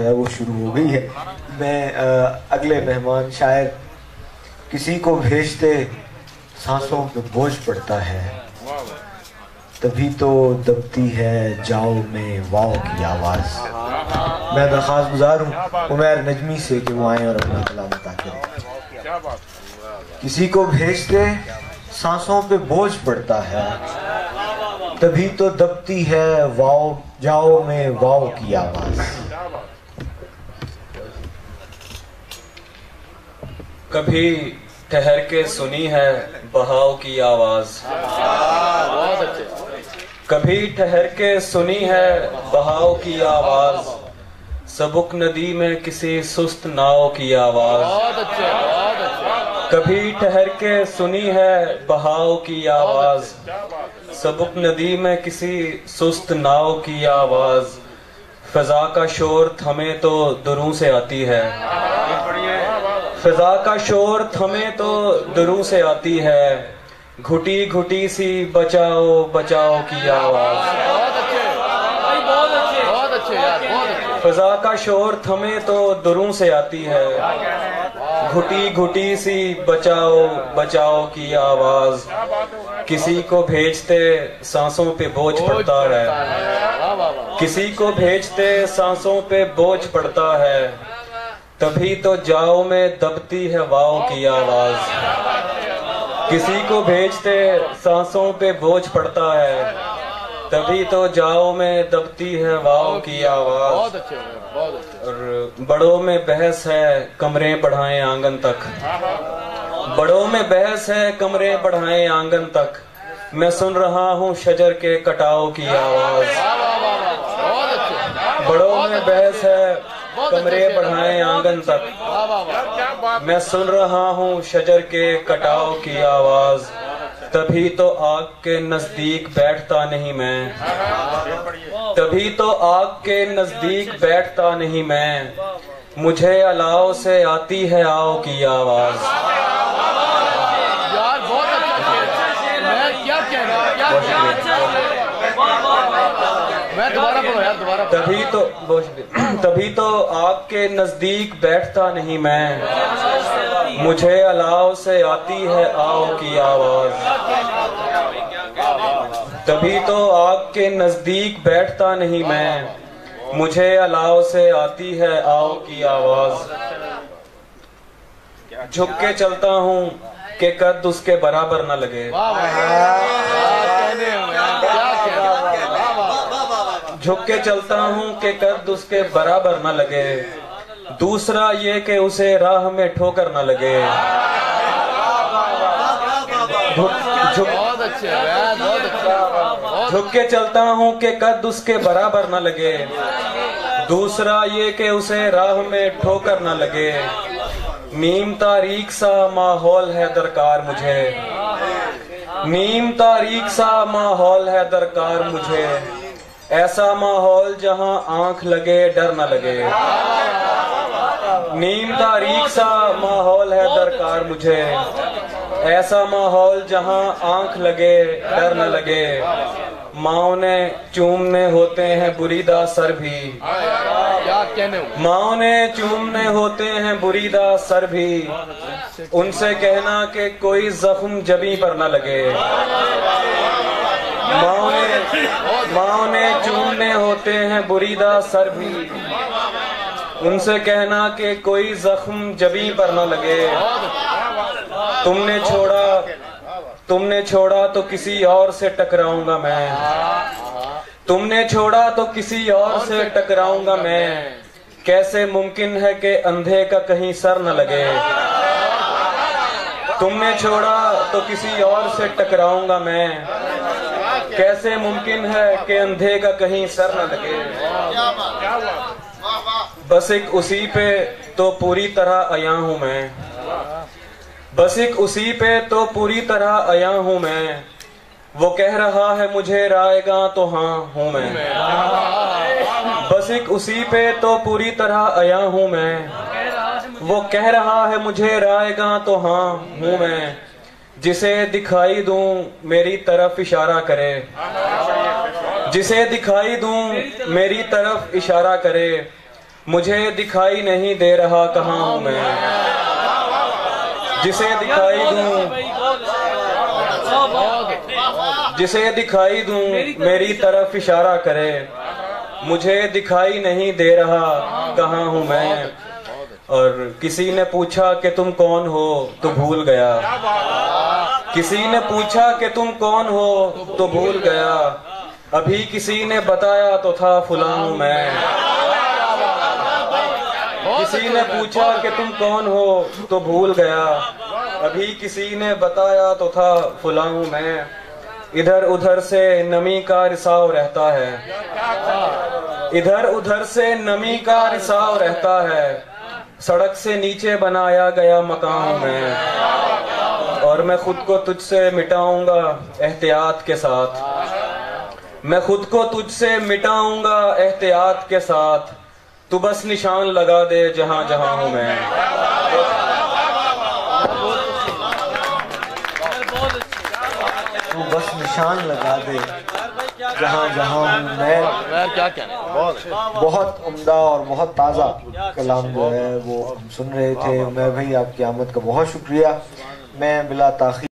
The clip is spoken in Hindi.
है वो शुरू हो गई है। मैं अगले मेहमान शायर, किसी को भेजते सांसों पे बोझ पड़ता है, तभी तो दबती है जाओ में वाओ की आवाज़। मैं दरख्वास्त गुजार हूँ उमैर नजमी से कि वो आए और अपना कलाम अता करें। किसी को भेजते सांसों पे बोझ पड़ता है, तभी तो दबती है वाओ जाओ में वाओ की आवाज़। कभी ठहर के सुनी है बहाव की आवाज, कभी ठहर के सुनी है बहाव की आवाज, सबुक नदी में किसी सुस्त नाव की आवाज। कभी ठहर के सुनी है बहाव की आवाज, सबुक नदी में किसी सुस्त नाव की आवाज। फिजा का शोर थमे तो दुरों से आती है, फिजा का शोर थमे तो दुरों से आती है, घुटी घुटी सी बचाओ बचाओ की आवाज। फिजा का शोर थमे तो दुरों से आती है, घुटी घुटी सी बचाओ बचाओ की आवाज। किसी को भेजते सांसों पे बोझ पड़ता है, किसी को भेजते सांसों पे बोझ पड़ता है, तभी तो जाओ में दबती है वाओ की आवाज। किसी को भेजते सांसों पे बोझ पड़ता है, तभी तो जाओ में दबती है वाओ की आवाज। बहुत अच्छे, बहुत अच्छे। और बड़ों में बहस है कमरे बढ़ाएं आंगन तक, बड़ों में बहस है कमरे बढ़ाएं आंगन तक, मैं सुन रहा हूँ शजर के कटाव की आवाज। बड़ों में बहस है कमरे बढ़ाएं आंगन तक, मैं सुन रहा हूँ शजर के कटाव की आवाज। तभी तो आग के नजदीक बैठता नहीं मैं, तभी तो आग के नजदीक बैठता नहीं मैं, मुझे अलाव से आती है आओ की आवाज। यार बहुत अच्छा, मैं क्या कह रहा हूँ, मैं दोबारा बोलो यार, दोबारा। तभी तो आग के नजदीक बैठता नहीं मैं, मुझे अलाव से आती है आओ की आवाज। तभी तो आग के नजदीक बैठता नहीं मैं, मुझे अलाव से आती है आओ की आवाज। झुक के चलता हूँ कि कद उसके बराबर न लगे, झुक के चलता हूँ कि कद उसके बराबर न लगे, दूसरा ये कि उसे राह में ठोकर न लगे। झुक के चलता हूँ कि कद उसके बराबर न लगे, दूसरा ये कि उसे राह में ठोकर न लगे। नीम तारीख सा माहौल है दरकार मुझे, नीम तारीख सा माहौल है दरकार मुझे, ऐसा माहौल जहां आंख लगे डर न लगे। नीम तारीख सा माहौल है दरकार मुझे, ऐसा माहौल जहां आंख लगे डर न लगे। माओ ने चूमने होते हैं बुरीदा सर भी, माओ ने चूमने होते हैं बुरीदा सर भी, उनसे कहना कि कोई जख्म जबी पर न लगे। माओ ने चूमने होते हैं बुरीदा सर भी, उनसे कहना कि कोई जख्म जबी पर न लगे। तुमने छोड़ा तो किसी और से टकराऊंगा मैं, तुमने छोड़ा तो किसी और से टकराऊंगा मैं, कैसे मुमकिन है कि अंधे का कहीं सर न लगे। तुमने छोड़ा तो किसी और से टकराऊंगा मैं, कैसे मुमकिन है कि अंधे का कहीं सर न लगे। बस एक उसी पे तो पूरी तरह आया हूं मैं, बस एक उसी पे तो पूरी तरह आया हूं मैं, वो कह रहा है मुझे रायगा तो हाँ हूं मैं। बस एक उसी पे तो पूरी तरह आया हूं मैं, वो कह रहा है मुझे रायगा तो हाँ हूं मैं, जिसे दिखाई दूं मेरी तरफ इशारा करे, जिसे दिखाई दूं मेरी तरफ इशारा करे, मुझे दिखाई नहीं दे रहा कहाँ हूँ मैं, जिसे दिखाई दूं मेरी तरफ इशारा करे। मुझे दिखाई नहीं दे रहा कहाँ हूँ मैं। और किसी ने पूछा कि तुम कौन हो तो भूल गया, किसी ने पूछा कि तुम कौन हो तो भूल गया। अभी किसी ने बताया तो था फलां हूँ मैं। किसी ने पूछा कि तुम कौन हो तो भूल गया, अभी किसी ने बताया तो था फलां हूँ मैं। इधर उधर से नमी का रिसाव रहता है, इधर उधर से नमी का रिसाव रहता है। सड़क से नीचे बनाया गया मकान हूँ मैं, और मैं खुद को तुझसे मिटाऊंगा एहतियात के साथ। मैं खुद को तुझसे मिटाऊंगा एहतियात के साथ। तू बस निशान लगा दे जहां जहां हूं मैं। तू बस निशान लगा दे जहां जहां हूं मैं। क्या कहना, बहुत उम्दा और बहुत ताज़ा कलाम जो है वो हम सुन रहे थे। मैं भाई आपकी आमद का बहुत शुक्रिया। मैं बिला ताखीर